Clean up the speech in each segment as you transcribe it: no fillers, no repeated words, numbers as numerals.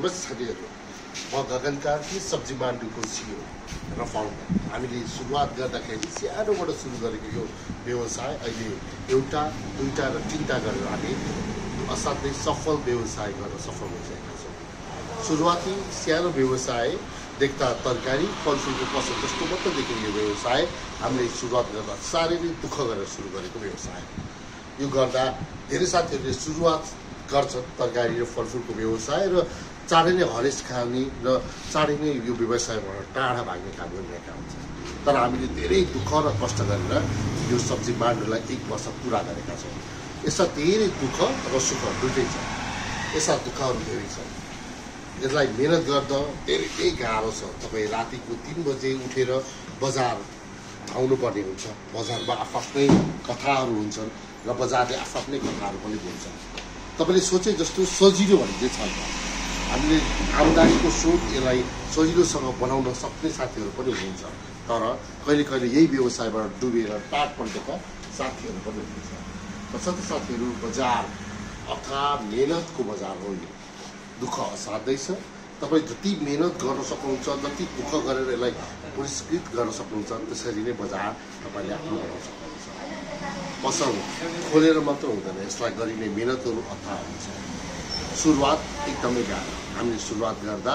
नमस्ते साथीहरू, म गगन कार्की सब्जी मान्डुको CEO र फाउन्डर। हामीले सुरुवात गर्दाखेरि सानोबाट सुरु गरेको यो व्यवसाय अहिले एउटा, दुईटा र तीनटा गरेर हामी असाध्यै सफल व्यवसाय गर्न सफल भइसकेका छौँ। सुरुवाती सानो व्यवसाय देख्दा तरकारी फलफुलको पसल जस्तो मात्र देखिने यो व्यवसाय हामीले सुरुवात गर्दा साह्रै नै दुःख गरेर सुरु गरेको व्यवसाय। यो गर्दा धेरै साथीहरूले सुरुवात गर्छन् तरकारी र फलफुलको व्यवसाय र चाँडै नै हरेस खाने र चाँडै नै यो व्यवसायबाट टाढा भाग्ने काम गरिरहेका हुन्छन्। तर हामीले धेरै दुःख र कष्ट गरेर यो सब्जी मान्डुलाई 1 वर्ष पुरा गरेका छौँ। यसमा धेरै दुःख र सुख दुइटै छ। यसमा दुःखहरू धेरै छन्। यसलाई मेहनत गर्दा धेरै गाह्रो छ। तपाईँ रातिको 3 बजे उठेर बजार धाउनुपर्ने हुन्छ। बजारमा आफ्नै कथाहरू हुन्छन् र बजारले आफ्नै कथाहरू पनि बोल्छन्। तपाईँले सोचे जस्तो सजिलो भन्ने छैन। हामीले आम्दानीको स्रोत यसलाई सजिलोसँग बनाउन सक्ने साथीहरू पनि हुनुहुन्छ, तर कहिले कहिले यही व्यवसायबाट डुबेर टाढ परेका साथीहरू पनि हुनुहुन्छ। तसर्थ साथीहरू, बजार अथवा मेहनतको बजार हो। यो दुःख असाध्यै छ। तपाईँ जति मेहनत गर्न सक्नुहुन्छ, जति दुःख गरेर यसलाई पुरस्कृत गर्न सक्नुहुन्छ, त्यसरी नै बजार तपाईँले आफ्नो बनाउन सक्नुहुन्छ। पसल खोलेर मात्र हुँदैन, यसलाई गरिने मेहनतहरू अथाह हुन्छ। सुरुवात एकदमै गाह्रो। हामीले सुरुवात गर्दा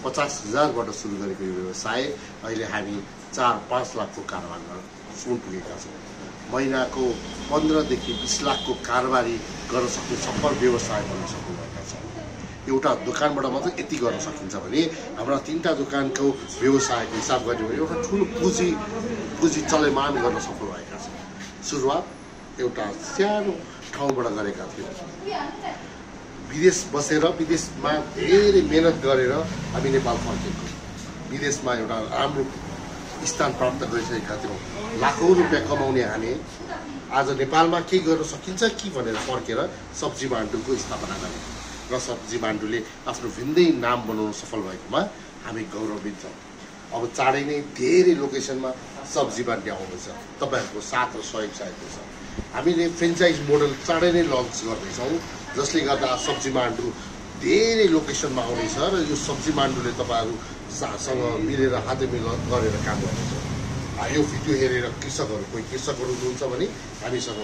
50,000बाट सुरु गरेको यो व्यवसाय अहिले हामी 4-5 लाखको कारोबार गर्न पुगेका छौँ। महिनाको 15देखि 20 लाखको कारोबारी गर्न सक्ने सफल व्यवसाय बन्न सक्नुभएका छौँ। एउटा दोकानबाट मात्रै यति गर्न सकिन्छ भने हाम्रा 3टा दोकानको व्यवसायको हिसाब गर्ने भने एउटा ठुलो पुँजी चलमान गर्न सफल भएका छौँ। सुरुवात एउटा सानो ठाउँबाट गरेका थियौँ। विदेश बसेर विदेशमा धेरै मेहनत गरेर हामी नेपाल फर्केको। विदेशमा एउटा राम्रो स्थान प्राप्त गरिसकेका थियौँ। लाखौँ रुपियाँ कमाउने हामी आज नेपालमा के गर्न सकिन्छ कि भनेर फर्केर सब्जी मान्डुको स्थापना गरे र सब्जी मान्डुले आफ्नो भिन्दै नाम बनाउन सफल भएकोमा हामी गौरवित छौँ। अब चाँडै नै धेरै लोकेसनमा सब्जी मान्डु आउँदैछ। तपाईँहरूको साथ र सहयोग चाहिएको छ। हामीले फ्रेन्चाइज मोडल चाँडै नै लन्च गर्दैछौँ, जसले गर्दा सब्जी मान्डु धेरै लोकेसनमा आउनेछ र यो सब्जी मान्डुले तपाईँहरूसँग मिलेर हातेमिलो गरेर काम गर्नेछ। यो भिडियो हेरेर कोही कृषकहरू हुनुहुन्छ भने हामीसँग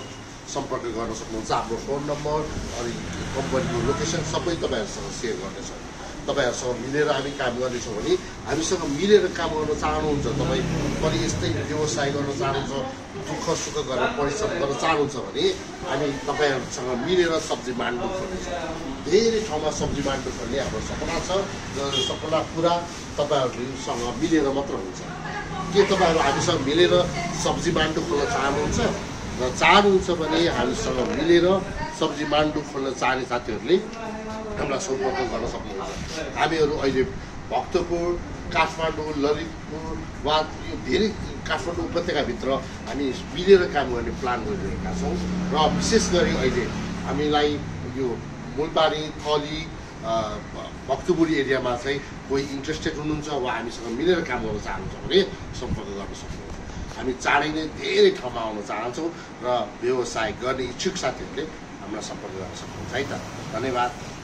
सम्पर्क गर्न सक्नुहुन्छ। हाम्रो फोन नम्बर अनि कम्पनीको लोकेसन सबै तपाईँहरूसँग सेयर गर्नेछौँ। तपाईँहरूसँग मिलेर हामी काम गर्नेछौँ भने हामीसँग मिलेर काम गर्न चाहनुहुन्छ, तपाईँ पनि यस्तै व्यवसाय गर्न चाहनुहुन्छ, दुःख सुख गरेर परिश्रम गर्न चाहनुहुन्छ भने हामी तपाईँहरूसँग मिलेर सब्जी मान्डु खोल्नेछौँ। धेरै ठाउँमा सब्जी मान्डु खोल्ने हाम्रो सपना छ र सपना पुरा तपाईँहरूसँग मिलेर मात्र हुन्छ। के तपाईँहरू हामीसँग मिलेर सब्जी मान्डु खोल्न चाहनुहुन्छ र चाहनुहुन्छ भने हामीसँग मिलेर सब्जी मान्डु खोल्न चाहने साथीहरूले हामीलाई सम्पर्क गर्न सक्नुहुन्छ। हामीहरू अहिले भक्तपुर, काठमाडौँ, ललितपुर वा यो धेरै काठमाडौँ उपत्यकाभित्र हामी मिलेर काम गर्ने प्लान गरिरहेका छौँ र विशेष गरी अहिले हामीलाई यो मुलबारी, थली, भक्तपुर एरियामा चाहिँ कोही इन्ट्रेस्टेड हुनुहुन्छ वा हामीसँग मिलेर काम गर्न चाहनुहुन्छ भने सम्पर्क गर्न सक्नुहुन्छ। हामी चाँडै नै धेरै ठाउँमा आउन चाहन्छौँ र व्यवसाय गर्ने इच्छुक साथीहरूले हामीलाई सम्पर्क गर्न सक्नुहुन्छ है त। धन्यवाद।